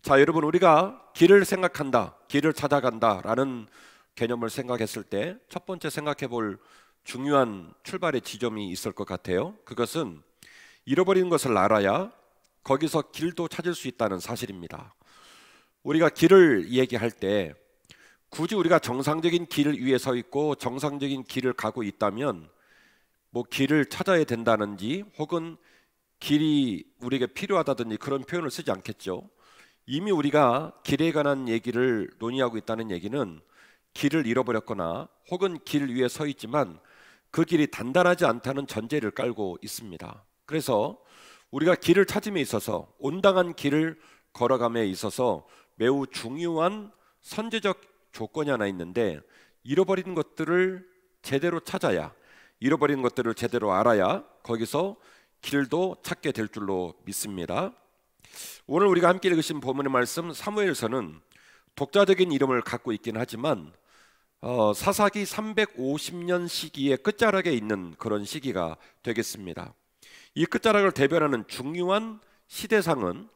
자, 여러분, 우리가 길을 생각한다, 길을 찾아간다 라는 개념을 생각했을 때 첫 번째 생각해 볼 중요한 출발의 지점이 있을 것 같아요. 그것은 잃어버린 것을 알아야 거기서 길도 찾을 수 있다는 사실입니다. 우리가 길을 얘기할 때 굳이 우리가 정상적인 길 위에 서 있고 정상적인 길을 가고 있다면 뭐 길을 찾아야 된다든지 혹은 길이 우리에게 필요하다든지 그런 표현을 쓰지 않겠죠. 이미 우리가 길에 관한 얘기를 논의하고 있다는 얘기는 길을 잃어버렸거나 혹은 길 위에 서 있지만 그 길이 단단하지 않다는 전제를 깔고 있습니다. 그래서 우리가 길을 찾음에 있어서 온당한 길을 걸어감에 있어서 매우 중요한 선제적 조건이 하나 있는데, 잃어버린 것들을 제대로 찾아야, 잃어버린 것들을 제대로 알아야 거기서 길도 찾게 될 줄로 믿습니다. 오늘 우리가 함께 읽으신 본문의 말씀 사무엘서는 독자적인 이름을 갖고 있긴 하지만 사사기 350년 시기의 끝자락에 있는 그런 시기가 되겠습니다. 이 끝자락을 대변하는 중요한 시대상은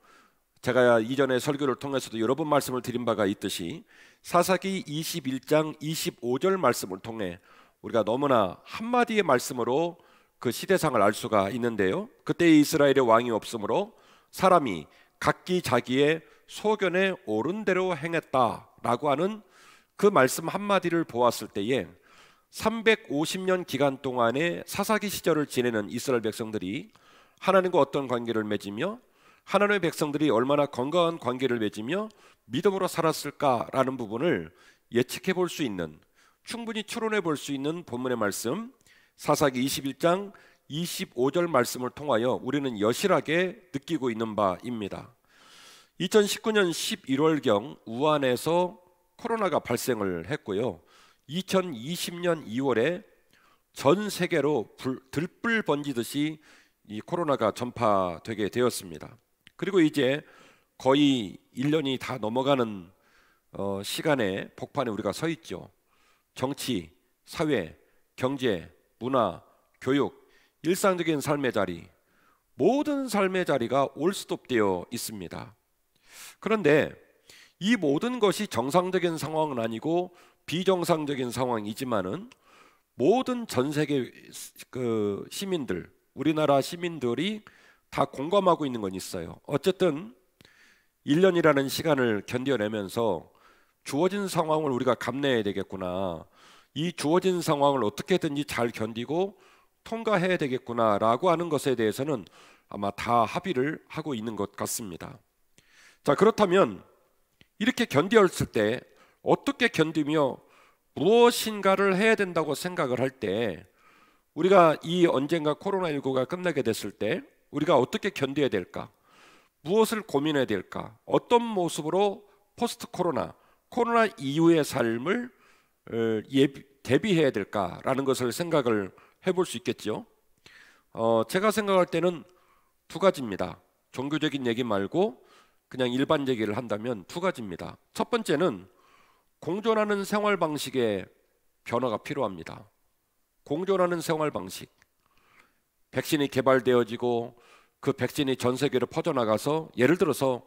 제가 이전에 설교를 통해서도 여러 번 말씀을 드린 바가 있듯이 사사기 21장 25절 말씀을 통해 우리가 너무나 한마디의 말씀으로 그 시대상을 알 수가 있는데요. 그때 이스라엘의 왕이 없으므로 사람이 각기 자기의 소견에 옳은 대로 행했다라고 하는 그 말씀 한마디를 보았을 때에 350년 기간 동안의 사사기 시절을 지내는 이스라엘 백성들이 하나님과 어떤 관계를 맺으며 하나님의 백성들이 얼마나 건강한 관계를 맺으며 믿음으로 살았을까라는 부분을 예측해 볼 수 있는, 충분히 추론해 볼 수 있는 본문의 말씀 사사기 21장 25절 말씀을 통하여 우리는 여실하게 느끼고 있는 바입니다. 2019년 11월경 우한에서 코로나가 발생을 했고요. 2020년 2월에 전 세계로 들불 번지듯이 이 코로나가 전파되게 되었습니다. 그리고 이제 거의 1년이 다 넘어가는 시간에 복판에 우리가 서 있죠. 정치, 사회, 경제, 문화, 교육, 일상적인 삶의 자리, 모든 삶의 자리가 올스톱되어 있습니다. 그런데 이 모든 것이 정상적인 상황은 아니고 비정상적인 상황이지만은 모든 전 세계 그 시민들, 우리나라 시민들이 다 공감하고 있는 건 있어요. 어쨌든 1년이라는 시간을 견뎌내면서 주어진 상황을 우리가 감내해야 되겠구나, 이 주어진 상황을 어떻게든지 잘 견디고 통과해야 되겠구나라고 하는 것에 대해서는 아마 다 합의를 하고 있는 것 같습니다. 자, 그렇다면 이렇게 견디었을 때 어떻게 견디며 무엇인가를 해야 된다고 생각을 할 때 우리가 이 언젠가 코로나19가 끝나게 됐을 때 우리가 어떻게 견뎌야 될까? 무엇을 고민해야 될까? 어떤 모습으로 포스트 코로나 이후의 삶을 대비해야 될까라는 것을 생각을 해볼 수 있겠죠. 제가 생각할 때는 두 가지입니다. 종교적인 얘기 말고 그냥 일반 얘기를 한다면 두 가지입니다. 첫 번째는 공존하는 생활 방식의 변화가 필요합니다. 공존하는 생활 방식. 백신이 개발되어지고 그 백신이 전 세계로 퍼져나가서 예를 들어서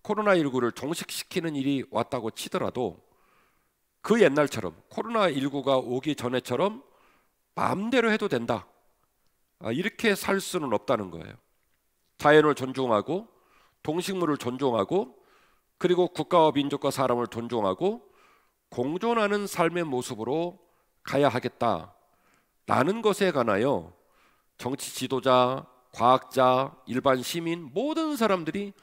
코로나19를 종식시키는 일이 왔다고 치더라도 그 옛날처럼 코로나19가 오기 전에처럼 마음대로 해도 된다, 이렇게 살 수는 없다는 거예요. 자연을 존중하고 동식물을 존중하고 그리고 국가와 민족과 사람을 존중하고 공존하는 삶의 모습으로 가야 하겠다라는 것에 관하여 정치 지도자, 과학자, 일반 시민 모든 사람들이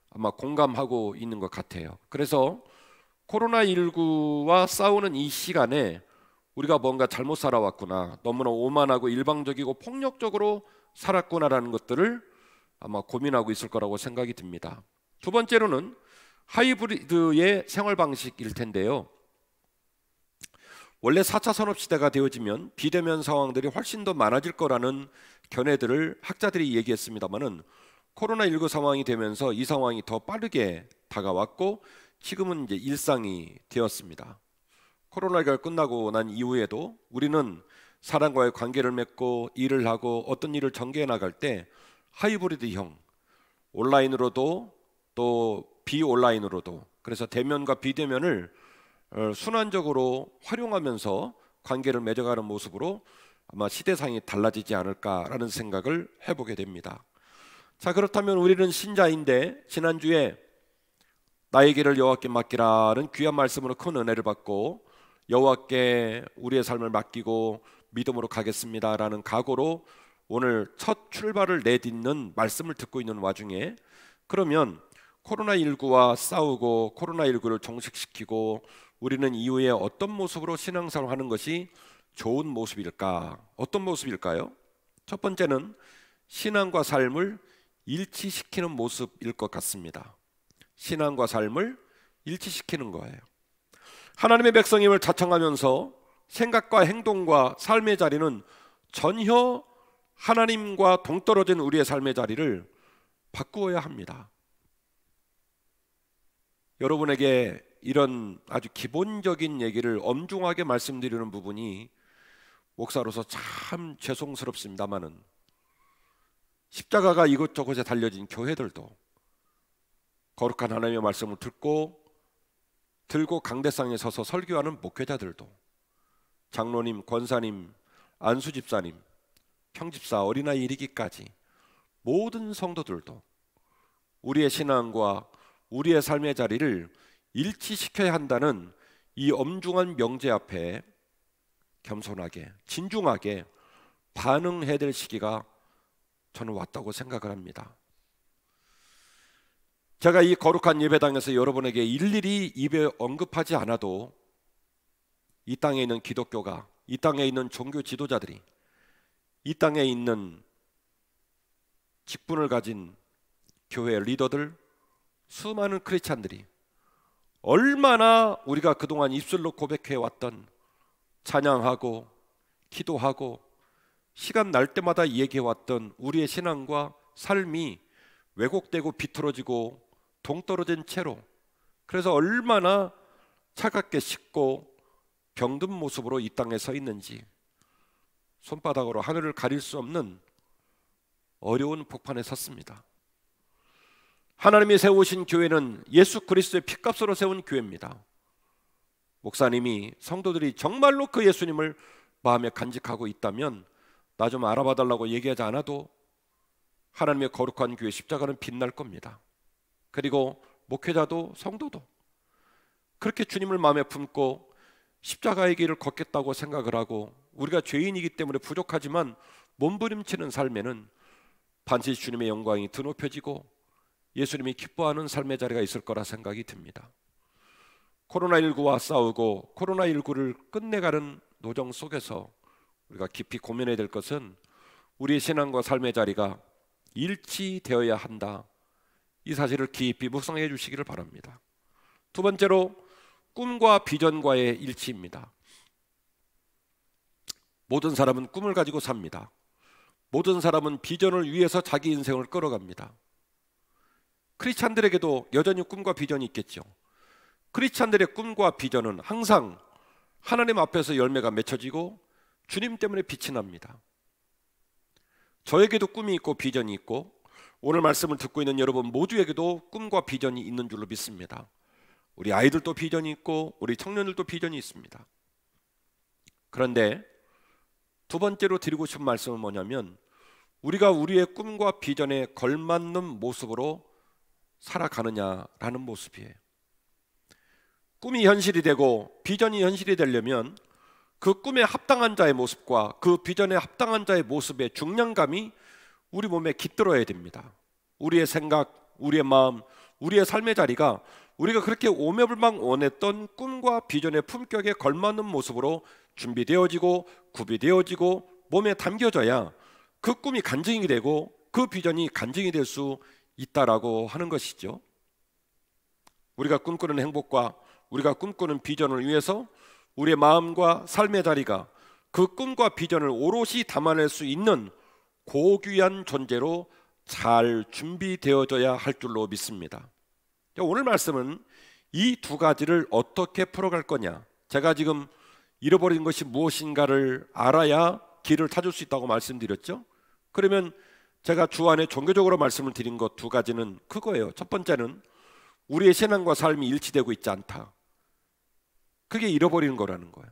아마 공감하고 있는 것 같아요. 그래서 코로나19와 싸우는 이 시간에 우리가 뭔가 잘못 살아왔구나, 너무나 오만하고 일방적이고 폭력적으로 살았구나라는 것들을 아마 고민하고 있을 거라고 생각이 듭니다. 두 번째로는 하이브리드의 생활 방식일 텐데요. 원래 4차 산업시대가 되어지면 비대면 상황들이 훨씬 더 많아질 거라는 견해들을 학자들이 얘기했습니다마는 코로나19 상황이 되면서 이 상황이 더 빠르게 다가왔고 지금은 이제 일상이 되었습니다. 코로나가 끝나고 난 이후에도 우리는 사람과의 관계를 맺고 일을 하고 어떤 일을 전개해 나갈 때 하이브리드형, 온라인으로도 또 비온라인으로도, 그래서 대면과 비대면을 순환적으로 활용하면서 관계를 맺어가는 모습으로 아마 시대상이 달라지지 않을까라는 생각을 해보게 됩니다. 자, 그렇다면 우리는 신자인데 지난주에 나의 길을 여호와께 맡기라는 귀한 말씀으로 큰 은혜를 받고 여호와께 우리의 삶을 맡기고 믿음으로 가겠습니다라는 각오로 오늘 첫 출발을 내딛는 말씀을 듣고 있는 와중에, 그러면 코로나19와 싸우고 코로나19를 종식시키고 우리는 이후에 어떤 모습으로 신앙생활을 하는 것이 좋은 모습일까? 어떤 모습일까요? 첫 번째는 신앙과 삶을 일치시키는 모습일 것 같습니다. 신앙과 삶을 일치시키는 거예요. 하나님의 백성임을 자청하면서 생각과 행동과 삶의 자리는 전혀 하나님과 동떨어진 우리의 삶의 자리를 바꾸어야 합니다. 여러분에게 이런 아주 기본적인 얘기를 엄중하게 말씀드리는 부분이 목사로서 참 죄송스럽습니다마는, 십자가가 이곳저곳에 달려진 교회들도 거룩한 하나님의 말씀을 들고 강대상에 서서 설교하는 목회자들도, 장로님, 권사님, 안수집사님, 평집사, 어린아이 이르기까지 모든 성도들도 우리의 신앙과 우리의 삶의 자리를 일치시켜야 한다는 이 엄중한 명제 앞에 겸손하게, 진중하게 반응해야 될 시기가 저는 왔다고 생각을 합니다. 제가 이 거룩한 예배당에서 여러분에게 일일이 입에 언급하지 않아도 이 땅에 있는 기독교가, 이 땅에 있는 종교 지도자들이, 이 땅에 있는 직분을 가진 교회 리더들, 수많은 크리스찬들이 얼마나 우리가 그동안 입술로 고백해왔던, 찬양하고 기도하고 시간 날 때마다 얘기해왔던 우리의 신앙과 삶이 왜곡되고 비틀어지고 동떨어진 채로, 그래서 얼마나 차갑게 식고 병든 모습으로 이 땅에 서 있는지 손바닥으로 하늘을 가릴 수 없는 어려운 복판에 섰습니다. 하나님이 세우신 교회는 예수 그리스도의 피값으로 세운 교회입니다. 목사님이, 성도들이 정말로 그 예수님을 마음에 간직하고 있다면 나 좀 알아봐 달라고 얘기하지 않아도 하나님의 거룩한 교회 십자가는 빛날 겁니다. 그리고 목회자도 성도도 그렇게 주님을 마음에 품고 십자가의 길을 걷겠다고 생각을 하고, 우리가 죄인이기 때문에 부족하지만 몸부림치는 삶에는 반드시 주님의 영광이 드높여지고 예수님이 기뻐하는 삶의 자리가 있을 거라 생각이 듭니다. 코로나19와 싸우고 코로나19를 끝내가는 노정 속에서 우리가 깊이 고민해야 될 것은 우리의 신앙과 삶의 자리가 일치되어야 한다, 이 사실을 깊이 묵상해 주시기를 바랍니다. 두 번째로 꿈과 비전과의 일치입니다. 모든 사람은 꿈을 가지고 삽니다. 모든 사람은 비전을 위해서 자기 인생을 끌어갑니다. 크리스찬들에게도 여전히 꿈과 비전이 있겠죠. 크리스찬들의 꿈과 비전은 항상 하나님 앞에서 열매가 맺혀지고 주님 때문에 빛이 납니다. 저에게도 꿈이 있고 비전이 있고 오늘 말씀을 듣고 있는 여러분 모두에게도 꿈과 비전이 있는 줄로 믿습니다. 우리 아이들도 비전이 있고 우리 청년들도 비전이 있습니다. 그런데 두 번째로 드리고 싶은 말씀은 뭐냐면, 우리가 우리의 꿈과 비전에 걸맞는 모습으로 살아가느냐라는 모습이에요. 꿈이 현실이 되고 비전이 현실이 되려면 그 꿈에 합당한 자의 모습과 그 비전에 합당한 자의 모습의 중량감이 우리 몸에 깃들어야 됩니다. 우리의 생각, 우리의 마음, 우리의 삶의 자리가 우리가 그렇게 오매불망 원했던 꿈과 비전의 품격에 걸맞는 모습으로 준비되어지고 구비되어지고 몸에 담겨져야 그 꿈이 간증이 되고 그 비전이 간증이 될 수 있다라고 하는 것이죠. 우리가 꿈꾸는 행복과 우리가 꿈꾸는 비전을 위해서 우리의 마음과 삶의 자리가 그 꿈과 비전을 오롯이 담아낼 수 있는 고귀한 존재로 잘 준비되어져야 할 줄로 믿습니다. 오늘 말씀은 이 두 가지를 어떻게 풀어갈 거냐, 제가 지금 잃어버린 것이 무엇인가를 알아야 길을 찾을 수 있다고 말씀드렸죠. 그러면 제가 주안에 종교적으로 말씀을 드린 것 두 가지는 그거예요. 첫 번째는 우리의 신앙과 삶이 일치되고 있지 않다. 그게 잃어버리는 거라는 거예요.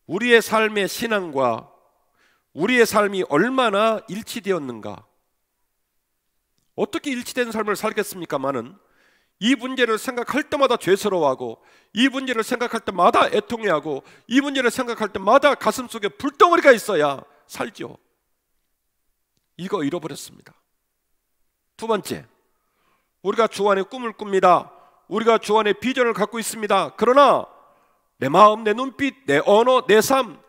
우리의 삶의 신앙과 우리의 삶이 얼마나 일치되었는가. 어떻게 일치된 삶을 살겠습니까마는 이 문제를 생각할 때마다 죄스러워하고, 이 문제를 생각할 때마다 애통해하고, 이 문제를 생각할 때마다 가슴속에 불덩어리가 있어야 살죠. 이거 잃어버렸습니다. 두 번째, 우리가 주 안에 꿈을 꿉니다. 우리가 주 안에 비전을 갖고 있습니다. 그러나 내 마음, 내 눈빛, 내 언어, 내 삶,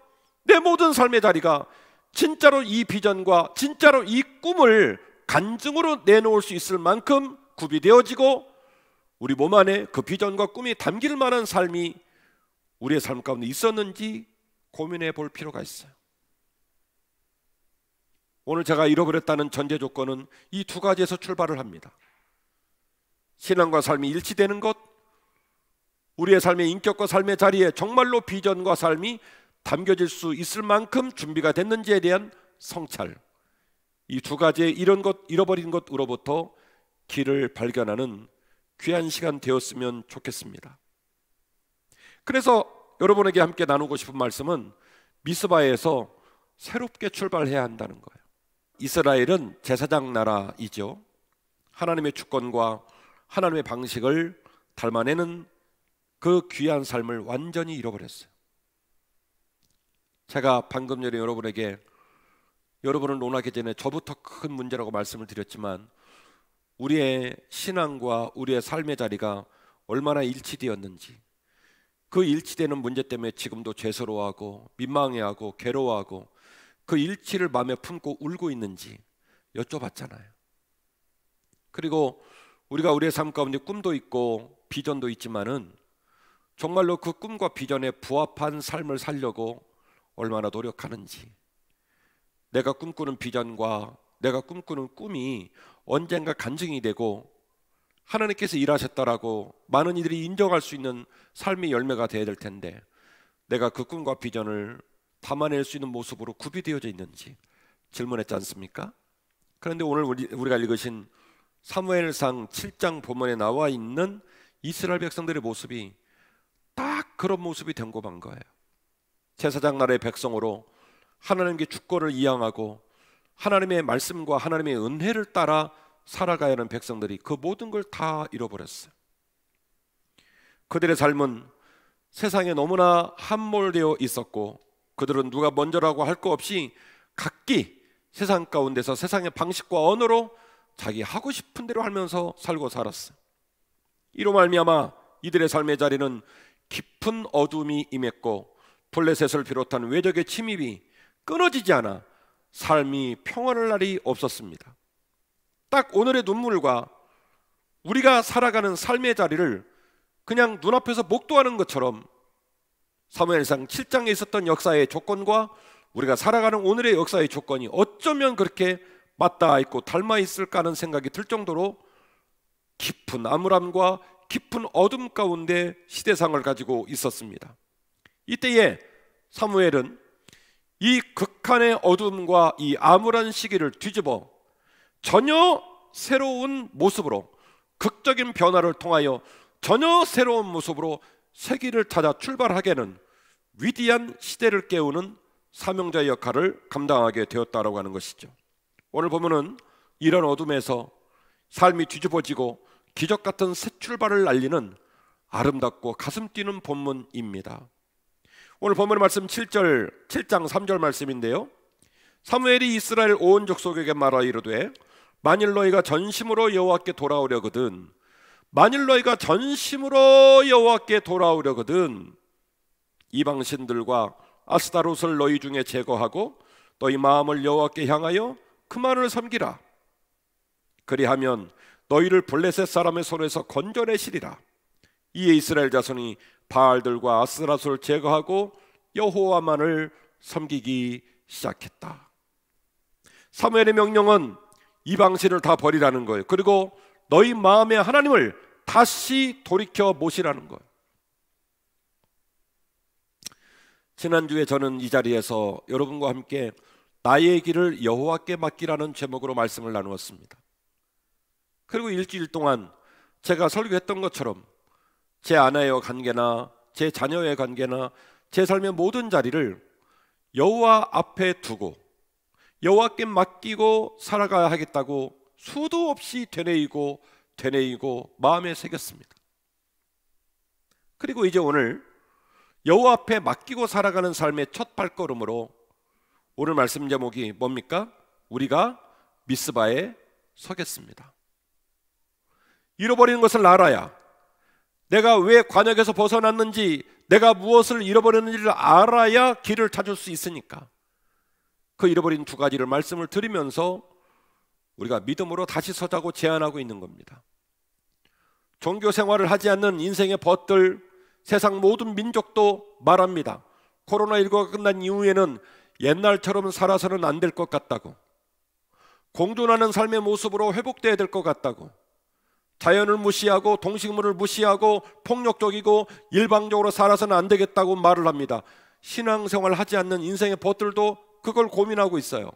내 모든 삶의 자리가 진짜로 이 비전과 진짜로 이 꿈을 간증으로 내놓을 수 있을 만큼 구비되어지고, 우리 몸 안에 그 비전과 꿈이 담길 만한 삶이 우리의 삶 가운데 있었는지 고민해 볼 필요가 있어요. 오늘 제가 잃어버렸다는 전제 조건은 이 두 가지에서 출발을 합니다. 신앙과 삶이 일치되는 것, 우리의 삶의 인격과 삶의 자리에 정말로 비전과 삶이 담겨질 수 있을 만큼 준비가 됐는지에 대한 성찰, 이 두 가지의 잃어버린 것으로부터 길을 발견하는 귀한 시간 되었으면 좋겠습니다. 그래서 여러분에게 함께 나누고 싶은 말씀은 미스바에서 새롭게 출발해야 한다는 거예요. 이스라엘은 제사장 나라이죠. 하나님의 주권과 하나님의 방식을 닮아내는 그 귀한 삶을 완전히 잃어버렸어요. 제가 방금 전에 여러분을 논하기 전에 저부터 큰 문제라고 말씀을 드렸지만, 우리의 신앙과 우리의 삶의 자리가 얼마나 일치되었는지, 그 일치되는 문제 때문에 지금도 죄스러워하고 민망해하고 괴로워하고 그 일치를 마음에 품고 울고 있는지 여쭤봤잖아요. 그리고 우리가 우리의 삶 가운데 꿈도 있고 비전도 있지만은 정말로 그 꿈과 비전에 부합한 삶을 살려고 얼마나 노력하는지, 내가 꿈꾸는 비전과 내가 꿈꾸는 꿈이 언젠가 간증이 되고 하나님께서 일하셨다라고 많은 이들이 인정할 수 있는 삶의 열매가 되어야 될 텐데, 내가 그 꿈과 비전을 담아낼 수 있는 모습으로 구비되어져 있는지 질문했지 않습니까? 그런데 오늘 우리가 읽으신 사무엘상 7장 본문에 나와 있는 이스라엘 백성들의 모습이 딱 그런 모습이 된 거 만 거예요. 제사장 나라의 백성으로 하나님께 주권을 이양하고 하나님의 말씀과 하나님의 은혜를 따라 살아가야 하는 백성들이 그 모든 걸 다 잃어버렸어요. 그들의 삶은 세상에 너무나 함몰되어 있었고, 그들은 누가 먼저라고 할 거 없이 각기 세상 가운데서 세상의 방식과 언어로 자기 하고 싶은 대로 하면서 살고 살았어요. 이로 말미암아 이들의 삶의 자리는 깊은 어둠이 임했고, 블레셋을 비롯한 외적의 침입이 끊어지지 않아 삶이 평안할 날이 없었습니다. 딱 오늘의 눈물과 우리가 살아가는 삶의 자리를 그냥 눈앞에서 목도하는 것처럼 사무엘상 7장에 있었던 역사의 조건과 우리가 살아가는 오늘의 역사의 조건이 어쩌면 그렇게 맞닿아 있고 닮아 있을까 하는 생각이 들 정도로 깊은 암울함과 깊은 어둠 가운데 시대상을 가지고 있었습니다. 이때에 사무엘은 이 극한의 어둠과 이 암울한 시기를 뒤집어 전혀 새로운 모습으로, 극적인 변화를 통하여 전혀 새로운 모습으로 세기를 찾아 출발하게는 위대한 시대를 깨우는 사명자의 역할을 감당하게 되었다라고 하는 것이죠. 오늘 보면은 이런 어둠에서 삶이 뒤집어지고 기적 같은 새 출발을 알리는 아름답고 가슴 뛰는 본문입니다. 오늘 본문의 말씀 7장 3절 말씀인데요, 사무엘이 이스라엘 온 족속에게 말하 이르되 만일 너희가 전심으로 여호와께 돌아오려거든, 만일 너희가 전심으로 여호와께 돌아오려거든 이방 신들과 아스타롯을 너희 중에 제거하고 너희 마음을 여호와께 향하여 그만을 섬기라. 그리하면 너희를 블레셋 사람의 손에서 건져내시리라. 이에 이스라엘 자손이 바알들과 아스타롯을 제거하고 여호와만을 섬기기 시작했다. 사무엘의 명령은 이방신을 다 버리라는 거예요. 그리고 너희 마음의 하나님을 다시 돌이켜 모시라는 거예요. 지난주에 저는 이 자리에서 여러분과 함께 나의 길을 여호와께 맡기라는 제목으로 말씀을 나누었습니다. 그리고 일주일 동안 제가 설교했던 것처럼 제 아내와 관계나 제 자녀의 관계나 제 삶의 모든 자리를 여호와 앞에 두고 여호와께 맡기고 살아가야 하겠다고 수도 없이 되뇌이고 마음에 새겼습니다. 그리고 이제 오늘 여호와 앞에 맡기고 살아가는 삶의 첫 발걸음으로 오늘 말씀 제목이 뭡니까? 우리가 미스바에 서겠습니다. 잃어버리는 것을 알아야, 내가 왜 관역에서 벗어났는지, 내가 무엇을 잃어버렸는지를 알아야 길을 찾을 수 있으니까 그 잃어버린 두 가지를 말씀을 드리면서 우리가 믿음으로 다시 서자고 제안하고 있는 겁니다. 종교 생활을 하지 않는 인생의 벗들, 세상 모든 민족도 말합니다. 코로나19가 끝난 이후에는 옛날처럼 살아서는 안 될 것 같다고, 공존하는 삶의 모습으로 회복돼야 될 것 같다고, 자연을 무시하고 동식물을 무시하고 폭력적이고 일방적으로 살아서는 안 되겠다고 말을 합니다. 신앙생활 하지 않는 인생의 벗들도 그걸 고민하고 있어요.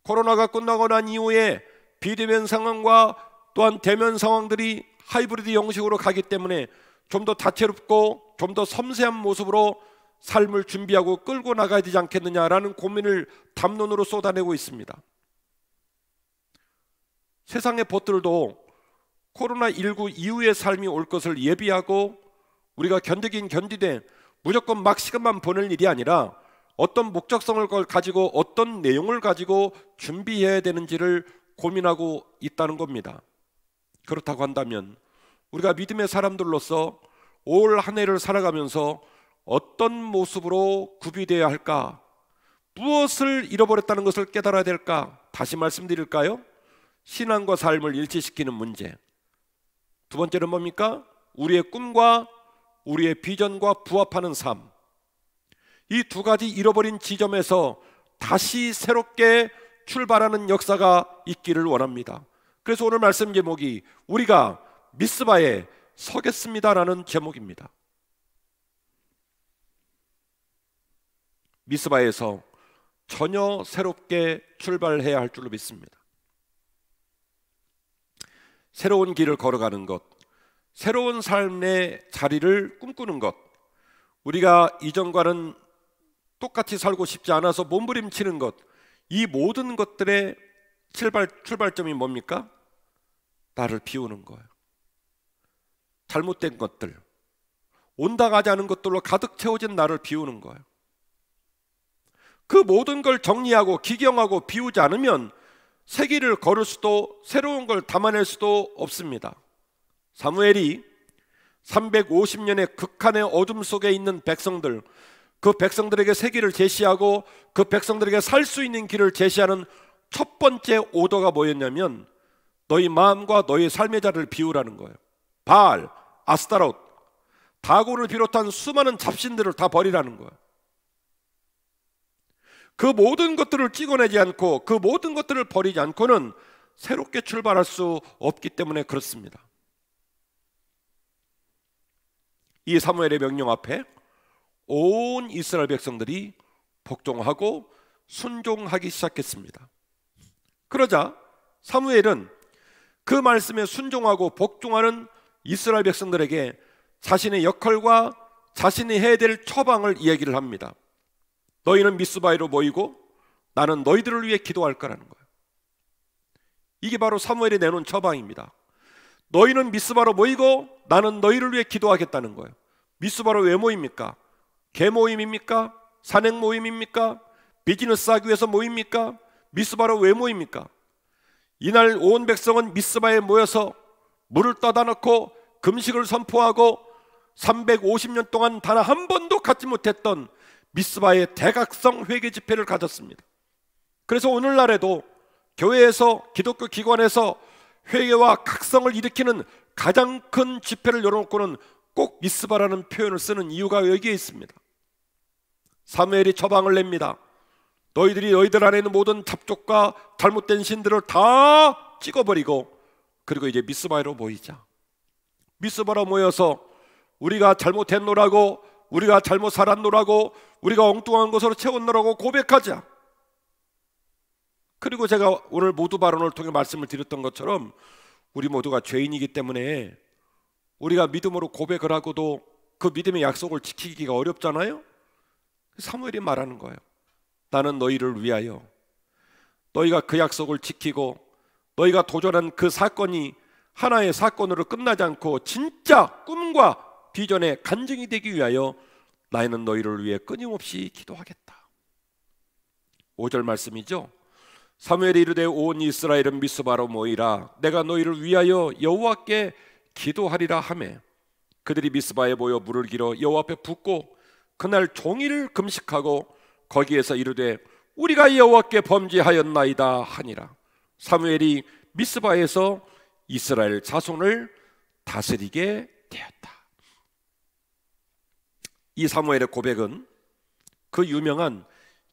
코로나가 끝나고 난 이후에 비대면 상황과 또한 대면 상황들이 하이브리드 형식으로 가기 때문에 좀 더 다채롭고 좀 더 섬세한 모습으로 삶을 준비하고 끌고 나가야 되지 않겠느냐라는 고민을 담론으로 쏟아내고 있습니다. 세상의 벗들도 코로나19 이후의 삶이 올 것을 예비하고 우리가 견디긴 견디되 무조건 막 시간만 보낼 일이 아니라 어떤 목적성을 가지고 어떤 내용을 가지고 준비해야 되는지를 고민하고 있다는 겁니다. 그렇다고 한다면 우리가 믿음의 사람들로서 올 한 해를 살아가면서 어떤 모습으로 구비되어야 할까? 무엇을 잃어버렸다는 것을 깨달아야 될까? 다시 말씀드릴까요? 신앙과 삶을 일치시키는 문제. 두 번째는 뭡니까? 우리의 꿈과 우리의 비전과 부합하는 삶. 이 두 가지 잃어버린 지점에서 다시 새롭게 출발하는 역사가 있기를 원합니다. 그래서 오늘 말씀 제목이 우리가 미스바에 서겠습니다라는 제목입니다. 미스바에서 전혀 새롭게 출발해야 할 줄로 믿습니다. 새로운 길을 걸어가는 것, 새로운 삶의 자리를 꿈꾸는 것, 우리가 이전과는 똑같이 살고 싶지 않아서 몸부림치는 것, 이 모든 것들의 출발점이 뭡니까? 나를 비우는 거예요. 잘못된 것들, 온당하지 않은 것들로 가득 채워진 나를 비우는 거예요. 그 모든 걸 정리하고 기경하고 비우지 않으면 새 길을 걸을 수도 새로운 걸 담아낼 수도 없습니다. 사무엘이 350년의 극한의 어둠 속에 있는 백성들, 그 백성들에게 새 길을 제시하고 그 백성들에게 살 수 있는 길을 제시하는 첫 번째 오더가 뭐였냐면 너희 마음과 너희 삶의 자리를 비우라는 거예요. 바알, 아스타롯, 다곤을 비롯한 수많은 잡신들을 다 버리라는 거예요. 그 모든 것들을 찍어내지 않고 그 모든 것들을 버리지 않고는 새롭게 출발할 수 없기 때문에 그렇습니다. 이 사무엘의 명령 앞에 온 이스라엘 백성들이 복종하고 순종하기 시작했습니다. 그러자 사무엘은 그 말씀에 순종하고 복종하는 이스라엘 백성들에게 자신의 역할과 자신이 해야 될 처방을 이야기를 합니다. 너희는 미스바에로 모이고 나는 너희들을 위해 기도할 거라는 거예요. 이게 바로 사무엘이 내놓은 처방입니다. 너희는 미스바로 모이고 나는 너희를 위해 기도하겠다는 거예요. 미스바로 왜 모입니까? 개모임입니까? 산행 모임입니까? 비즈니스 하기 위해서 모입니까? 미스바로 왜 모입니까? 이날 온 백성은 미스바에 모여서 물을 떠다 놓고 금식을 선포하고 350년 동안 단 한 번도 갖지 못했던 미스바의 대각성 회개 집회를 가졌습니다. 그래서 오늘날에도 교회에서 기독교 기관에서 회개와 각성을 일으키는 가장 큰 집회를 열어놓고는 꼭 미스바라는 표현을 쓰는 이유가 여기에 있습니다. 사무엘이 처방을 냅니다. 너희들이 너희들 안에 있는 모든 잡족과 잘못된 신들을 다 찍어버리고 그리고 이제 미스바로 모이자. 미스바로 모여서 우리가 잘못했노라고, 우리가 잘못 살았노라고, 우리가 엉뚱한 것으로 채웠노라고 고백하자. 그리고 제가 오늘 모두 발언을 통해 말씀을 드렸던 것처럼 우리 모두가 죄인이기 때문에 우리가 믿음으로 고백을 하고도 그 믿음의 약속을 지키기가 어렵잖아요. 사무엘이 말하는 거예요. 나는 너희를 위하여, 너희가 그 약속을 지키고 너희가 도전한 그 사건이 하나의 사건으로 끝나지 않고 진짜 꿈과 비전의 간증이 되기 위하여 나는 너희를 위해 끊임없이 기도하겠다. 5절 말씀이죠. 사무엘이 이르되 온 이스라엘은 미스바로 모이라. 내가 너희를 위하여 여호와께 기도하리라 하매 그들이 미스바에 모여 물을 길어 여호와 앞에 붓고 그날 종일 금식하고 거기에서 이르되 우리가 여호와께 범죄하였나이다 하니라. 사무엘이 미스바에서 이스라엘 자손을 다스리게 되었다. 이 사무엘의 고백은 그 유명한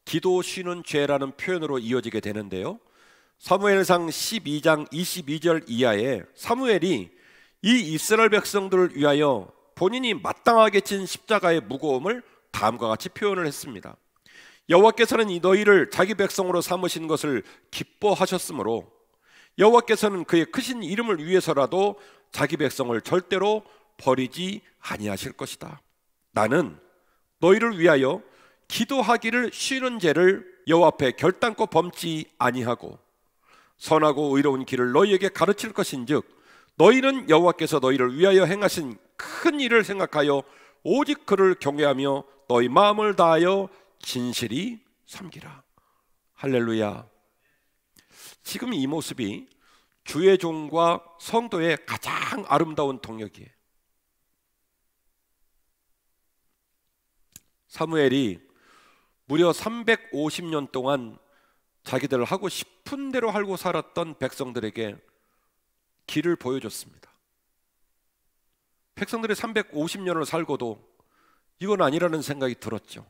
기도 쉬는 죄라는 표현으로 이어지게 되는데요, 사무엘상 12장 22절 이하에 사무엘이 이 이스라엘 백성들을 위하여 본인이 마땅하게 진 십자가의 무거움을 다음과 같이 표현을 했습니다. 여호와께서는 이 너희를 자기 백성으로 삼으신 것을 기뻐하셨으므로 여호와께서는 그의 크신 이름을 위해서라도 자기 백성을 절대로 버리지 아니하실 것이다. 나는 너희를 위하여 기도하기를 쉬는 죄를 여호와 앞에 결단코 범치 아니하고 선하고 의로운 길을 너희에게 가르칠 것인즉 너희는 여호와께서 너희를 위하여 행하신 큰 일을 생각하여 오직 그를 경외하며 너희 마음을 다하여 진실이 섬기라. 할렐루야. 지금 이 모습이 주의 종과 성도의 가장 아름다운 동역이에요. 사무엘이 무려 350년 동안 자기들 하고 싶은 대로 살고 살았던 백성들에게 길을 보여줬습니다. 백성들이 350년을 살고도 이건 아니라는 생각이 들었죠.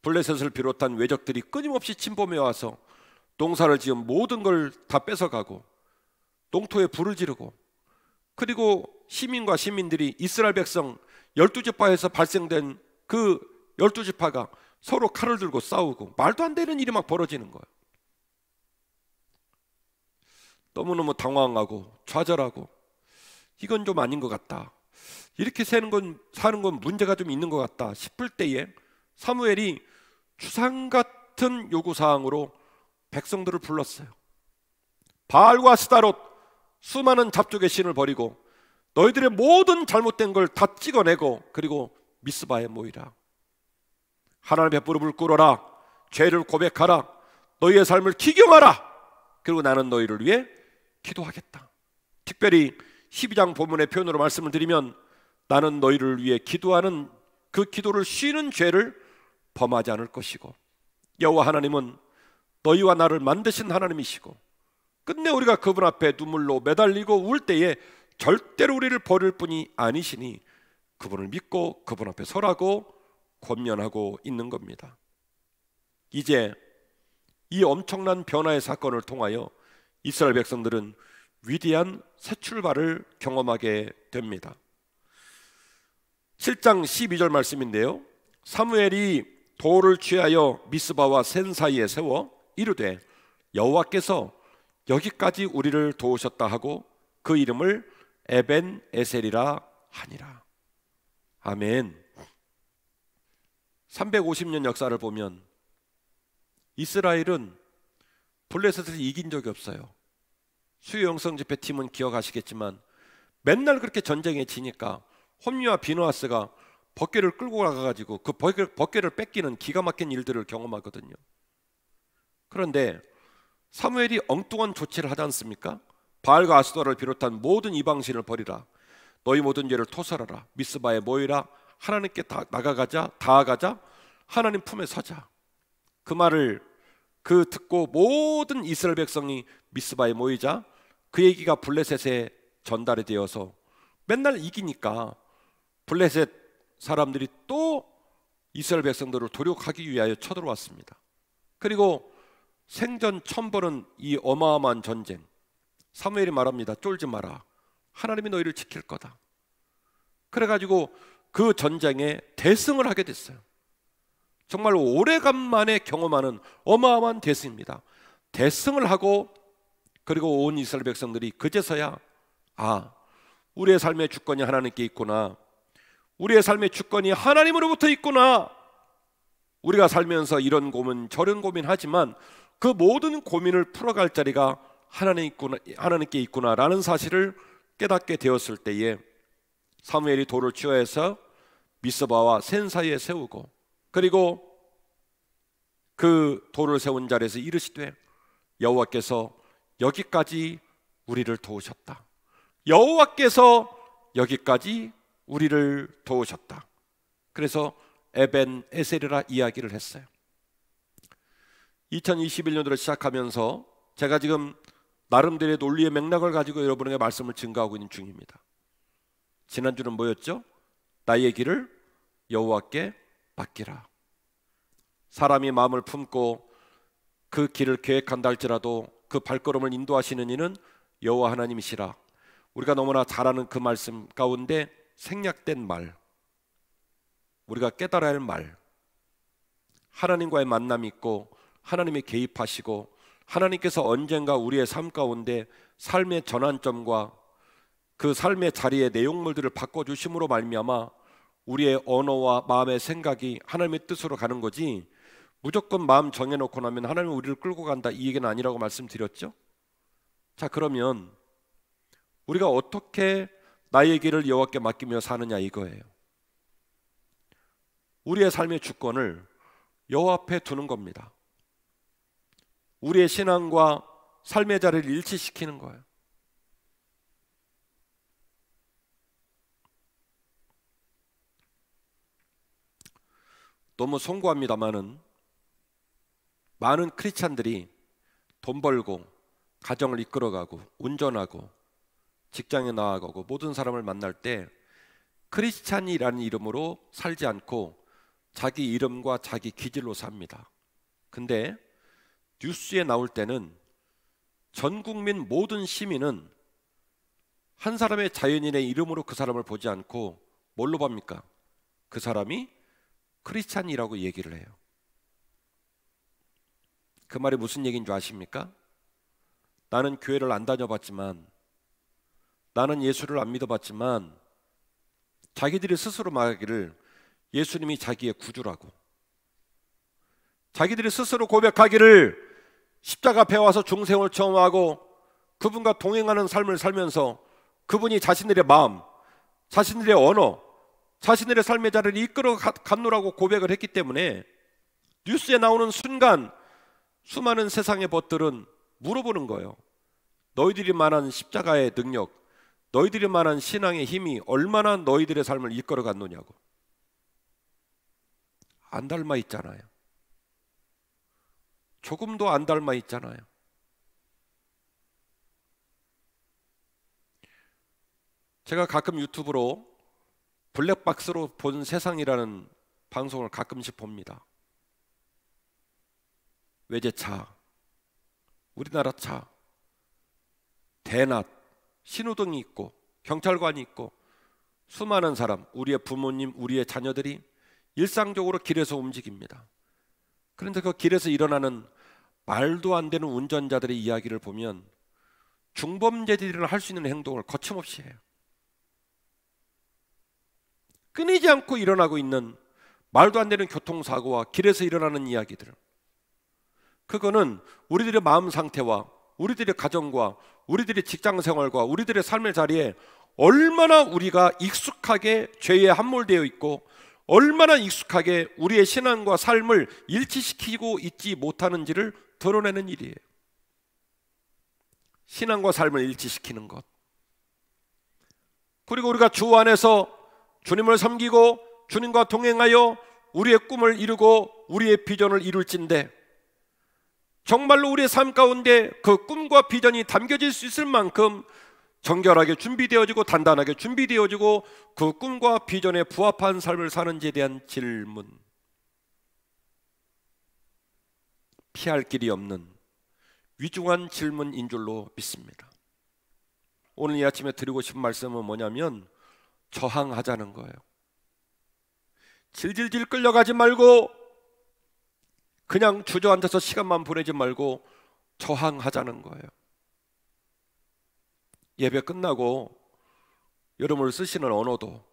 블레셋을 비롯한 외적들이 끊임없이 침범해 와서 농사를 지은 모든 걸 다 뺏어가고 농토에 불을 지르고, 그리고 시민과 시민들이 이스라엘 백성 12지파에서 발생된 그 12지파가 서로 칼을 들고 싸우고 말도 안 되는 일이 막 벌어지는 거예요. 너무너무 당황하고 좌절하고 이건 좀 아닌 것 같다, 이렇게 사는 건 문제가 좀 있는 것 같다 싶을 때에 사무엘이 주상 같은 요구사항으로 백성들을 불렀어요. 바알과 스타롯 수많은 잡족의 신을 버리고 너희들의 모든 잘못된 걸 다 찍어내고 그리고 미스바에 모이라. 하나님의 무릎을 꿇어라. 죄를 고백하라. 너희의 삶을 기경하라. 그리고 나는 너희를 위해 기도하겠다. 특별히 12장 본문의 표현으로 말씀을 드리면 나는 너희를 위해 기도하는 그 기도를 쉬는 죄를 범하지 않을 것이고 여호와 하나님은 너희와 나를 만드신 하나님이시고 끝내 우리가 그분 앞에 눈물로 매달리고 울 때에 절대로 우리를 버릴 분이 아니시니 그분을 믿고 그분 앞에 서라고 권면하고 있는 겁니다. 이제 이 엄청난 변화의 사건을 통하여 이스라엘 백성들은 위대한 새 출발을 경험하게 됩니다. 7장 12절 말씀인데요, 사무엘이 돌을 취하여 미스바와 센 사이에 세워 이르되 여호와께서 여기까지 우리를 도우셨다 하고 그 이름을 에벤 에셀이라 하니라. 아멘. 350년 역사를 보면 이스라엘은 블레셋을 이긴 적이 없어요. 수요 영성 집회 팀은 기억하시겠지만 맨날 그렇게 전쟁에 지니까 홈리와 비누아스가 벗개를 끌고 나가가지고 그 벗개를 뺏기는 기가 막힌 일들을 경험하거든요. 그런데 사무엘이 엉뚱한 조치를 하지 않습니까? 바알과 아스도라를 비롯한 모든 이방신을 버리라. 너희 모든 죄를 토설하라. 미스바에 모이라. 하나님께 다가가자. 하나님 품에 서자. 그 말을 듣고 모든 이스라엘 백성이 미스바에 모이자 그 얘기가 블레셋에 전달이 되어서 맨날 이기니까 블레셋 사람들이 또 이스라엘 백성들을 도륙하기 위하여 쳐들어왔습니다. 그리고 생전 처음 보는 이 어마어마한 전쟁, 사무엘이 말합니다. 쫄지 마라. 하나님이 너희를 지킬 거다. 그래가지고 그 전쟁에 대승을 하게 됐어요. 정말 오래간만에 경험하는 어마어마한 대승입니다. 대승을 하고 그리고 온 이스라엘 백성들이 그제서야 우리의 삶의 주권이 하나님께 있구나, 우리의 삶의 주권이 하나님으로부터 있구나, 우리가 살면서 이런 고민 저런 고민하지만 그 모든 고민을 풀어갈 자리가 하나님께 있구나라는 사실을 깨닫게 되었을 때에 사무엘이 돌을 취하여서 미스바와 센 사이에 세우고 그리고 그 돌을 세운 자리에서 이르시되 여호와께서 여기까지 우리를 도우셨다. 여호와께서 여기까지 우리를 도우셨다. 그래서 에벤 에셀이라 이야기를 했어요. 2021년도로 시작하면서 제가 지금 나름대로의 논리의 맥락을 가지고 여러분에게 말씀을 증거하고 있는 중입니다. 지난주는 뭐였죠? 나의 길을 여호와께 맡기라. 사람이 마음을 품고 그 길을 계획한다 할지라도 그 발걸음을 인도하시는 이는 여호와 하나님이시라. 우리가 너무나 잘 아는 그 말씀 가운데 생략된 말, 우리가 깨달아야 할 말, 하나님과의 만남이 있고 하나님이 개입하시고 하나님께서 언젠가 우리의 삶 가운데 삶의 전환점과 그 삶의 자리의 내용물들을 바꿔주심으로 말미암아 우리의 언어와 마음의 생각이 하나님의 뜻으로 가는 거지, 무조건 마음 정해놓고 나면 하나님이 우리를 끌고 간다 이 얘기는 아니라고 말씀드렸죠. 자, 그러면 우리가 어떻게 나의 길을 여호와께 맡기며 사느냐 이거예요. 우리의 삶의 주권을 여호와 앞에 두는 겁니다. 우리의 신앙과 삶의 자리를 일치시키는 거예요. 너무 송구합니다마는 많은 크리스찬들이 돈 벌고 가정을 이끌어가고 운전하고 직장에 나아가고 모든 사람을 만날 때 크리스찬이라는 이름으로 살지 않고 자기 이름과 자기 기질로 삽니다. 근데 뉴스에 나올 때는 전 국민 모든 시민은 한 사람의 자연인의 이름으로 그 사람을 보지 않고 뭘로 봅니까? 그 사람이 크리스찬이라고 얘기를 해요. 그 말이 무슨 얘기인 줄 아십니까? 나는 교회를 안 다녀봤지만, 나는 예수를 안 믿어봤지만 자기들이 스스로 말하기를 예수님이 자기의 구주라고, 자기들이 스스로 고백하기를 십자가 앞에 와서 중생을 체험하고 그분과 동행하는 삶을 살면서 그분이 자신들의 마음, 자신들의 언어, 자신들의 삶의 자리를 이끌어 갔노라고 고백을 했기 때문에 뉴스에 나오는 순간 수많은 세상의 벗들은 물어보는 거예요. 너희들이 말한 십자가의 능력, 너희들이 말한 신앙의 힘이 얼마나 너희들의 삶을 이끌어 갔느냐고. 안 닮아 있잖아요. 조금도 안 닮아 있잖아요. 제가 가끔 유튜브로 블랙박스로 본 세상이라는 방송을 가끔씩 봅니다. 외제차, 우리나라 차, 대낮, 신호등이 있고 경찰관이 있고 수많은 사람, 우리의 부모님, 우리의 자녀들이 일상적으로 길에서 움직입니다. 그런데 그 길에서 일어나는 말도 안 되는 운전자들의 이야기를 보면 중범죄들이 할 수 있는 행동을 거침없이 해요. 끊이지 않고 일어나고 있는 말도 안 되는 교통사고와 길에서 일어나는 이야기들, 그거는 우리들의 마음 상태와 우리들의 가정과 우리들의 직장 생활과 우리들의 삶의 자리에 얼마나 우리가 익숙하게 죄에 함몰되어 있고 얼마나 익숙하게 우리의 신앙과 삶을 일치시키고 있지 못하는지를 드러내는 일이에요. 신앙과 삶을 일치시키는 것, 그리고 우리가 주 안에서 주님을 섬기고 주님과 동행하여 우리의 꿈을 이루고 우리의 비전을 이룰진데 정말로 우리의 삶 가운데 그 꿈과 비전이 담겨질 수 있을 만큼 정결하게 준비되어지고 단단하게 준비되어지고 그 꿈과 비전에 부합한 삶을 사는지에 대한 질문, 피할 길이 없는 위중한 질문인 줄로 믿습니다. 오늘 이 아침에 드리고 싶은 말씀은 뭐냐면 저항하자는 거예요. 질질질 끌려가지 말고 그냥 주저앉아서 시간만 보내지 말고 저항하자는 거예요. 예배 끝나고 여러분을 쓰시는 언어도,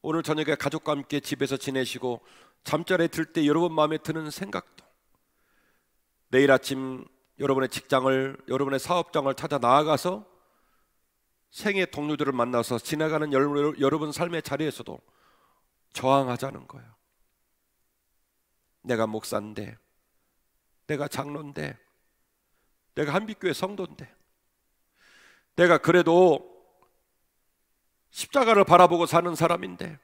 오늘 저녁에 가족과 함께 집에서 지내시고 잠자리에 들 때 여러분 마음에 드는 생각도, 내일 아침 여러분의 직장을, 여러분의 사업장을 찾아 나아가서 생애 동료들을 만나서 지나가는 여러분 삶의 자리에서도 저항하자는 거예요. 내가 목사인데, 내가 장로인데, 내가 한빛교회 성도인데, 내가 그래도 십자가를 바라보고 사는 사람인데,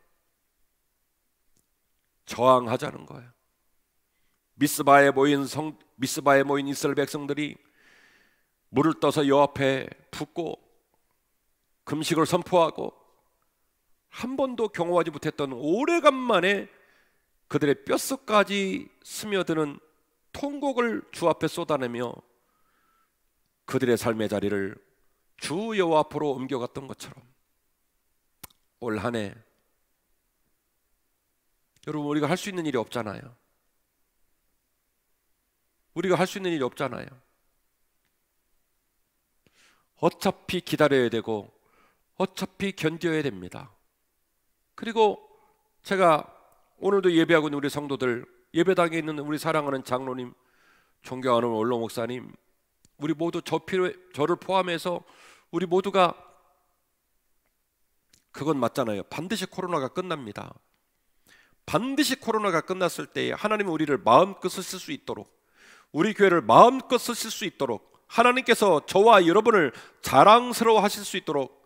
저항하자는 거예요. 미스바에 모인 이스라엘 백성들이 물을 떠서 여호와 앞에 붓고 금식을 선포하고 한 번도 경험하지 못했던 오래간만에 그들의 뼛속까지 스며드는 통곡을 주 앞에 쏟아내며 그들의 삶의 자리를 주 여호와 앞으로 옮겨갔던 것처럼, 올 한 해 여러분, 우리가 할 수 있는 일이 없잖아요. 우리가 할 수 있는 일이 없잖아요. 어차피 기다려야 되고 어차피 견뎌야 됩니다. 그리고 제가 오늘도 예배하고 있는 우리 성도들, 예배당에 있는 우리 사랑하는 장로님, 존경하는 원로 목사님, 우리 모두 저를 포함해서 우리 모두가, 그건 맞잖아요. 반드시 코로나가 끝납니다. 반드시 코로나가 끝났을 때 하나님은 우리를 마음껏 쓰실 수 있도록, 우리 교회를 마음껏 쓰실 수 있도록, 하나님께서 저와 여러분을 자랑스러워 하실 수 있도록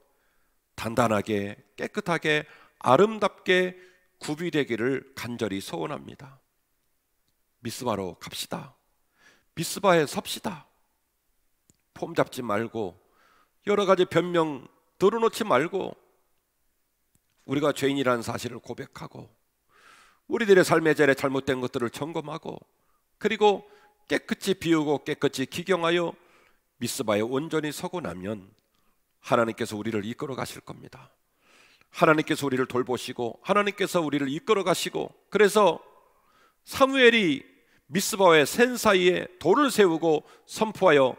단단하게, 깨끗하게, 아름답게 구비되기를 간절히 소원합니다. 미스바로 갑시다. 미스바에 섭시다. 폼 잡지 말고 여러 가지 변명 들어놓지 말고 우리가 죄인이라는 사실을 고백하고 우리들의 삶의 자리에 잘못된 것들을 점검하고, 그리고 깨끗이 비우고 깨끗이 기경하여 미스바에 온전히 서고 나면 하나님께서 우리를 이끌어 가실 겁니다. 하나님께서 우리를 돌보시고 하나님께서 우리를 이끌어 가시고, 그래서 사무엘이 미스바의 센 사이에 돌을 세우고 선포하여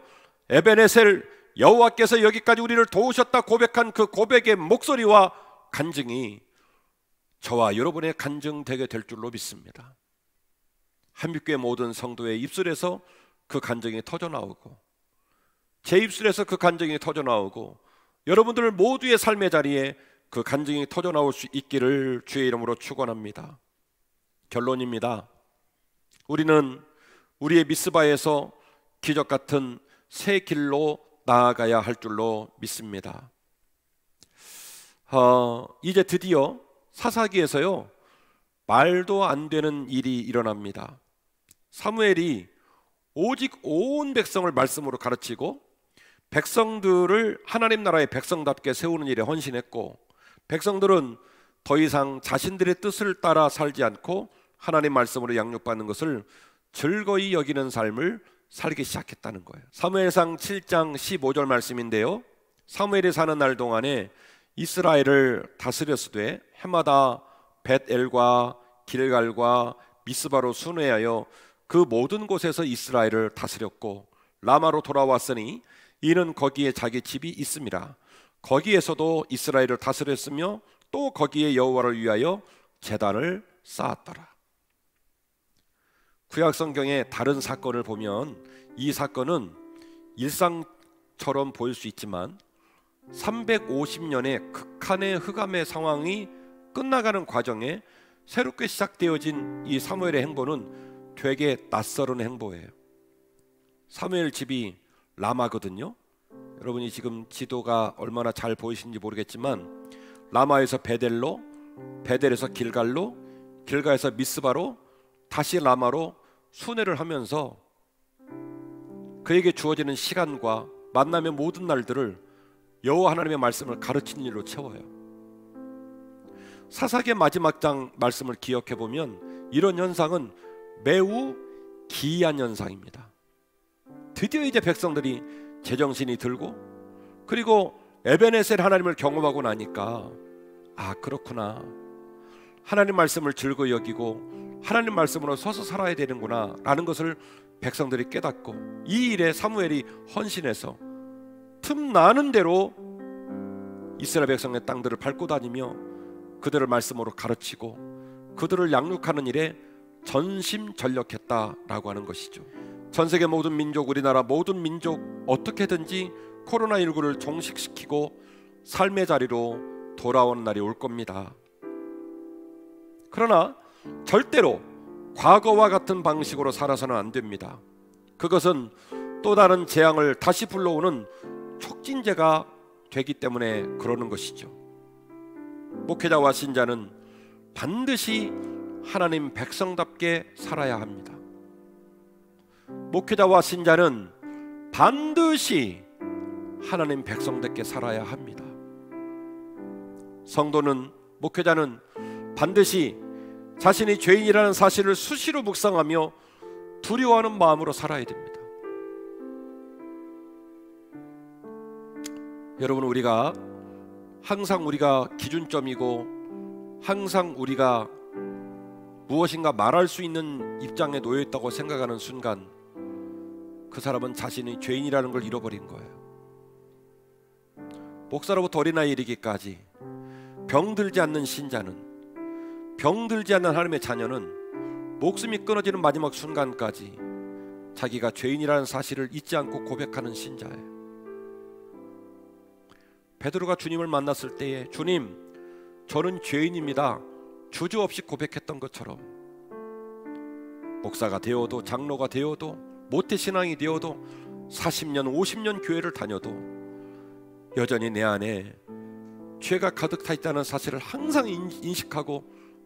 에베네셀, 여호와께서 여기까지 우리를 도우셨다 고백한 그 고백의 목소리와 간증이 저와 여러분의 간증되게 될 줄로 믿습니다. 한빛교회 모든 성도의 입술에서 그 간증이 터져나오고, 제 입술에서 그 간증이 터져나오고, 여러분들 모두의 삶의 자리에 그 간증이 터져나올 수 있기를 주의 이름으로 축원합니다. 결론입니다. 우리는 우리의 미스바에서 기적 같은 새 길로 나아가야 할 줄로 믿습니다. 이제 드디어 사사기에서요, 말도 안 되는 일이 일어납니다. 사무엘이 오직 온 백성을 말씀으로 가르치고 백성들을 하나님 나라의 백성답게 세우는 일에 헌신했고, 백성들은 더 이상 자신들의 뜻을 따라 살지 않고 하나님 말씀으로 양육받는 것을 즐거이 여기는 삶을 살기 시작했다는 거예요. 사무엘상 7장 15절 말씀인데요, 사무엘이 사는 날 동안에 이스라엘을 다스렸으되 해마다 벳엘과 길갈과 미스바로 순회하여 그 모든 곳에서 이스라엘을 다스렸고, 라마로 돌아왔으니 이는 거기에 자기 집이 있음이라. 거기에서도 이스라엘을 다스렸으며 또 거기에 여호와를 위하여 제단을 쌓았더라. 구약 성경의 다른 사건을 보면 이 사건은 일상처럼 보일 수 있지만 350년의 극한의 흑암의 상황이 끝나가는 과정에 새롭게 시작되어진 이 사무엘의 행보는 되게 낯설은 행보예요. 사무엘 집이 라마거든요. 여러분이 지금 지도가 얼마나 잘 보이시는지 모르겠지만 라마에서 베델로, 베델에서 길갈로, 길갈에서 미스바로, 다시 라마로 순회를 하면서 그에게 주어지는 시간과 만남의 모든 날들을 여호와 하나님의 말씀을 가르치는 일로 채워요. 사사기의 마지막 장 말씀을 기억해 보면 이런 현상은 매우 기이한 현상입니다. 드디어 이제 백성들이 제정신이 들고, 그리고 에베네셀 하나님을 경험하고 나니까, 아 그렇구나, 하나님 말씀을 즐거이 여기고 하나님 말씀으로 서서 살아야 되는구나 라는 것을 백성들이 깨닫고, 이 일에 사무엘이 헌신해서 틈나는 대로 이스라엘 백성의 땅들을 밟고 다니며 그들을 말씀으로 가르치고 그들을 양육하는 일에 전심전력했다라고 하는 것이죠. 전 세계 모든 민족, 우리나라 모든 민족 어떻게든지 코로나19를 종식시키고 삶의 자리로 돌아오는 날이 올 겁니다. 그러나 절대로 과거와 같은 방식으로 살아서는 안 됩니다. 그것은 또 다른 재앙을 다시 불러오는 촉진제가 되기 때문에 그러는 것이죠. 목회자와 신자는 반드시 하나님 백성답게 살아야 합니다. 목회자와 신자는 반드시 하나님 백성답게 살아야 합니다. 성도는, 목회자는 반드시 자신이 죄인이라는 사실을 수시로 묵상하며 두려워하는 마음으로 살아야 됩니다. 여러분, 우리가 항상 우리가 기준점이고 항상 우리가 무엇인가 말할 수 있는 입장에 놓여 있다고 생각하는 순간 그 사람은 자신이 죄인이라는 걸 잃어버린 거예요. 목사로부터 어린아이에 이르기까지 병들지 않는 신자는, 병들지 않는 하나님의 자녀는 목숨이 끊어지는 마지막 순간까지 자기가 죄인이라는 사실을 잊지 않고 고백하는 신자예요. 베드로가 주님을 만났을 때에 주님, 저는 죄인입니다 주저없이 고백했던 것처럼 목사가 되어도 장로가 되어도 모태신앙이 되어도 40년 50년 교회를 다녀도 여전히 내 안에 죄가 가득 차 있다는 사실을 항상 인식하고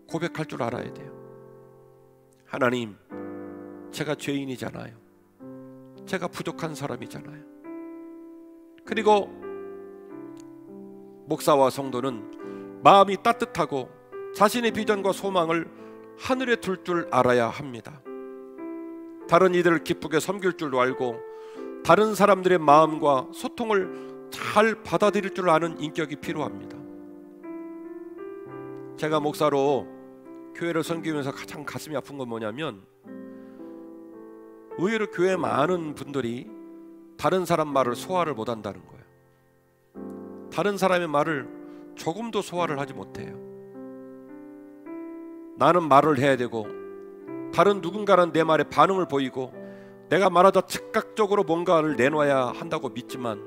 고백할 줄 알아야 돼요. 하나님, 제가 죄인이잖아요. 제가 부족한 사람이잖아요. 그리고 목사와 성도는 마음이 따뜻하고 자신의 비전과 소망을 하늘에 둘 줄 알아야 합니다. 다른 이들을 기쁘게 섬길 줄도 알고 다른 사람들의 마음과 소통을 잘 받아들일 줄 아는 인격이 필요합니다. 제가 목사로 교회를 섬기면서 가장 가슴이 아픈 건 뭐냐면, 의외로 교회에 많은 분들이 다른 사람 말을 소화를 못한다는 거예요. 다른 사람의 말을 조금도 소화를 하지 못해요. 나는 말을 해야 되고 다른 누군가는 내 말에 반응을 보이고 내가 말하다 즉각적으로 뭔가를 내놔야 한다고 믿지만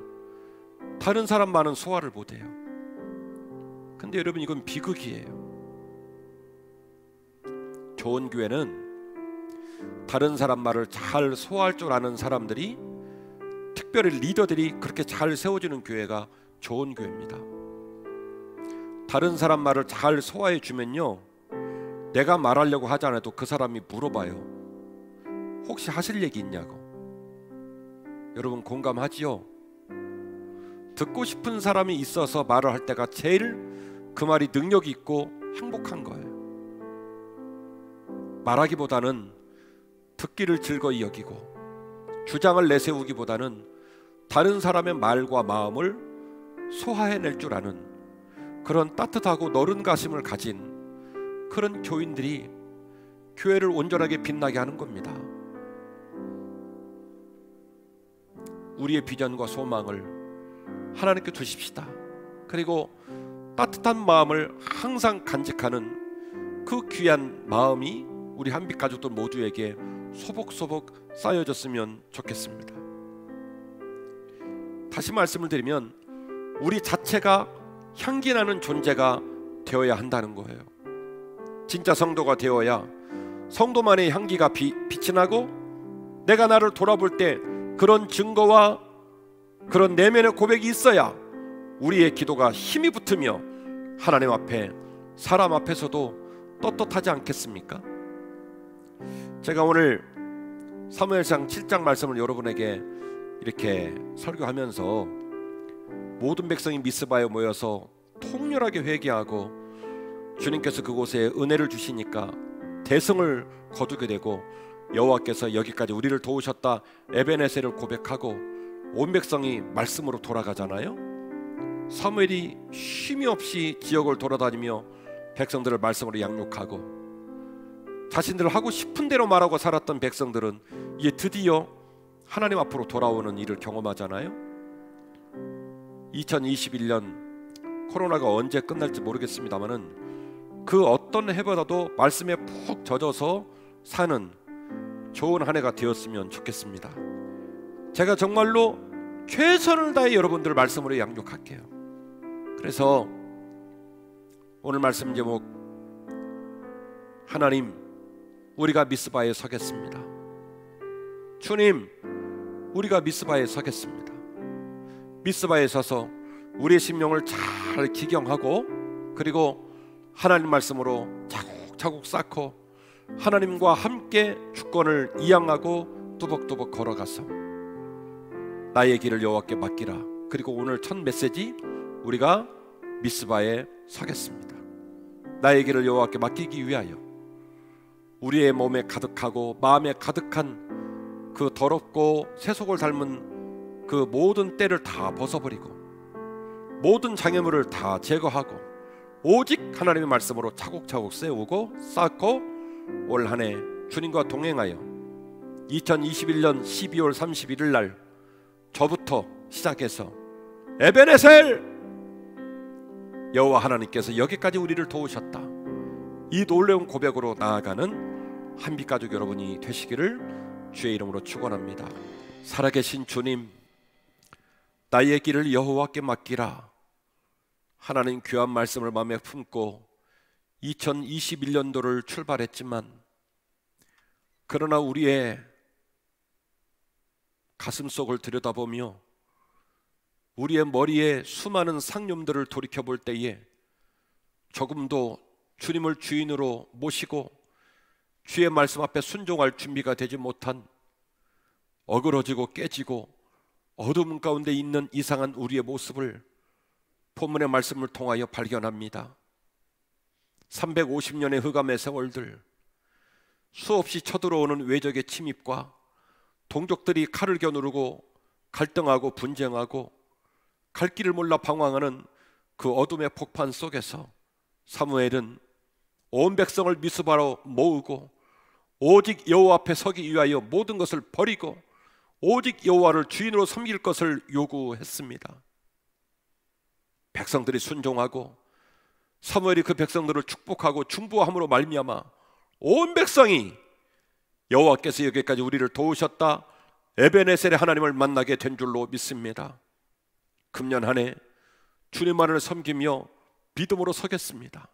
다른 사람 말은 소화를 못해요. 근데 여러분, 이건 비극이에요. 좋은 교회는 다른 사람 말을 잘 소화할 줄 아는 사람들이, 특별히 리더들이 그렇게 잘 세워지는 교회가 좋은 교회입니다. 다른 사람 말을 잘 소화해 주면요, 내가 말하려고 하지 않아도 그 사람이 물어봐요. 혹시 하실 얘기 있냐고. 여러분 공감하지요? 듣고 싶은 사람이 있어서 말을 할 때가 제일 그 말이 능력이 있고 행복한 거예요. 말하기보다는 듣기를 즐거이 여기고 주장을 내세우기보다는 다른 사람의 말과 마음을 소화해낼 줄 아는 그런 따뜻하고 너른 가슴을 가진 그런 교인들이 교회를 온전하게 빛나게 하는 겁니다. 우리의 비전과 소망을 하나님께 두십시다. 그리고 따뜻한 마음을 항상 간직하는 그 귀한 마음이 우리 한빛 가족들 모두에게 소복소복 쌓여졌으면 좋겠습니다. 다시 말씀을 드리면 우리 자체가 향기나는 존재가 되어야 한다는 거예요. 진짜 성도가 되어야 성도만의 향기가 빛이 나고 내가 나를 돌아볼 때 그런 증거와 그런 내면의 고백이 있어야 우리의 기도가 힘이 붙으며 하나님 앞에, 사람 앞에서도 떳떳하지 않겠습니까? 제가 오늘 사무엘상 7장 말씀을 여러분에게 이렇게 설교하면서 모든 백성이 미스바에 모여서 통렬하게 회개하고 주님께서 그곳에 은혜를 주시니까 대성을 거두게 되고 여호와께서 여기까지 우리를 도우셨다 에베네셀을 고백하고 온 백성이 말씀으로 돌아가잖아요. 사무엘이 쉼이 없이 지역을 돌아다니며 백성들을 말씀으로 양육하고 자신들 하고 싶은 대로 말하고 살았던 백성들은 이제 드디어 하나님 앞으로 돌아오는 일을 경험하잖아요. 2021년 코로나가 언제 끝날지 모르겠습니다만은 그 어떤 해보다도 말씀에 푹 젖어서 사는 좋은 한 해가 되었으면 좋겠습니다. 제가 정말로 최선을 다해 여러분들 말씀으로 양육할게요. 그래서 오늘 말씀 제목, 하나님, 우리가 미스바에 서겠습니다. 주님, 우리가 미스바에 서겠습니다. 미스바에 서서 우리의 심령을 잘 기경하고, 그리고 하나님 말씀으로 차곡차곡 쌓고 하나님과 함께 주권을 이양하고 뚜벅뚜벅 걸어가서 나의 길을 여호와께 맡기라. 그리고 오늘 첫 메시지, 우리가 미스바에 서겠습니다. 나의 길을 여호와께 맡기기 위하여 우리의 몸에 가득하고 마음에 가득한 그 더럽고 세속을 닮은 그 모든 때를 다 벗어버리고 모든 장애물을 다 제거하고 오직 하나님의 말씀으로 차곡차곡 세우고 쌓고 올 한 해 주님과 동행하여 2021년 12월 31일 날 저부터 시작해서 에베네셀, 여호와 하나님께서 여기까지 우리를 도우셨다, 이 놀라운 고백으로 나아가는 한빛가족 여러분이 되시기를 주의 이름으로 축원합니다. 살아계신 주님, 나의 길을 여호와께 맡기라. 하나님 귀한 말씀을 마음에 품고 2021년도를 출발했지만, 그러나 우리의 가슴속을 들여다보며 우리의 머리에 수많은 상념들을 돌이켜볼 때에 조금도 주님을 주인으로 모시고 주의 말씀 앞에 순종할 준비가 되지 못한, 어그러지고 깨지고 어두움 가운데 있는 이상한 우리의 모습을 본문의 말씀을 통하여 발견합니다. 350년의 흑암의 세월들, 수없이 쳐들어오는 외적의 침입과 동족들이 칼을 겨누르고 갈등하고 분쟁하고 갈 길을 몰라 방황하는 그 어둠의 폭판 속에서 사무엘은 온 백성을 미스바로 모으고 오직 여호와 앞에 서기 위하여 모든 것을 버리고 오직 여호와를 주인으로 섬길 것을 요구했습니다. 백성들이 순종하고 사무엘이 그 백성들을 축복하고 중보함으로 말미암아 온 백성이 여호와께서 여기까지 우리를 도우셨다, 에베네셀의 하나님을 만나게 된 줄로 믿습니다. 금년 한 해 주님만을 섬기며 믿음으로 서겠습니다.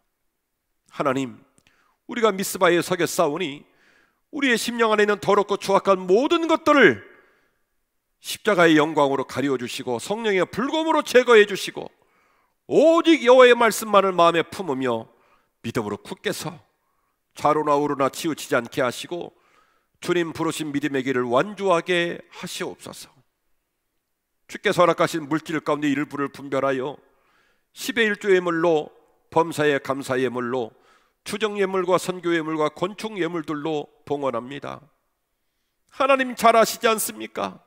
하나님, 우리가 미스바에 서겠사오니 우리의 심령 안에 있는 더럽고 추악한 모든 것들을 십자가의 영광으로 가리워 주시고 성령의 불검으로 제거해 주시고 오직 여호와의 말씀만을 마음에 품으며 믿음으로 굳게 서 좌로나 우로나 치우치지 않게 하시고 주님 부르신 믿음의 길을 완주하게 하시옵소서. 주께서 허락하신 물질 가운데 일부를 분별하여 10의 1조 예물로, 범사의 감사 예물로, 주정 예물과 선교 예물과 권총 예물들로 봉헌합니다. 하나님 잘 아시지 않습니까?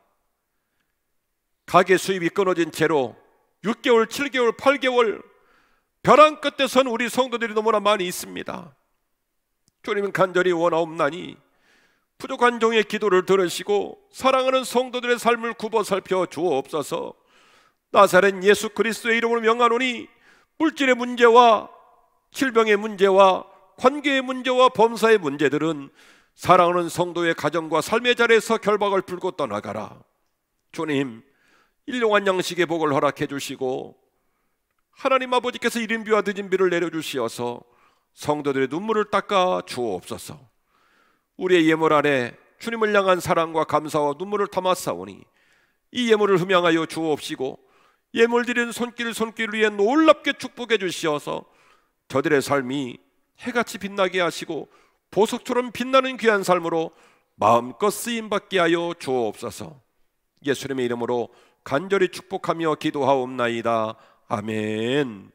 가계 수입이 끊어진 채로 6개월, 7개월, 8개월 벼랑 끝에 선 우리 성도들이 너무나 많이 있습니다. 주님은 간절히 원하옵나니 부족한 종의 기도를 들으시고 사랑하는 성도들의 삶을 굽어 살펴 주옵소서. 나사렛 예수 그리스도의 이름으로 명하노니 물질의 문제와 질병의 문제와 관계의 문제와 범사의 문제들은 사랑하는 성도의 가정과 삶의 자리에서 결박을 풀고 떠나가라. 주님, 일용할 양식의 복을 허락해 주시고 하나님 아버지께서 이른비와 늦은비를 내려주시어서 성도들의 눈물을 닦아 주옵소서. 우리의 예물 안에 주님을 향한 사랑과 감사와 눈물을 담았사오니 이 예물을 흠양하여 주옵시고 예물 드리는 손길 위에 놀랍게 축복해 주시어서 저들의 삶이 해같이 빛나게 하시고 보석처럼 빛나는 귀한 삶으로 마음껏 쓰임받게 하여 주옵소서. 예수님의 이름으로 간절히 축복하며 기도하옵나이다. 아멘.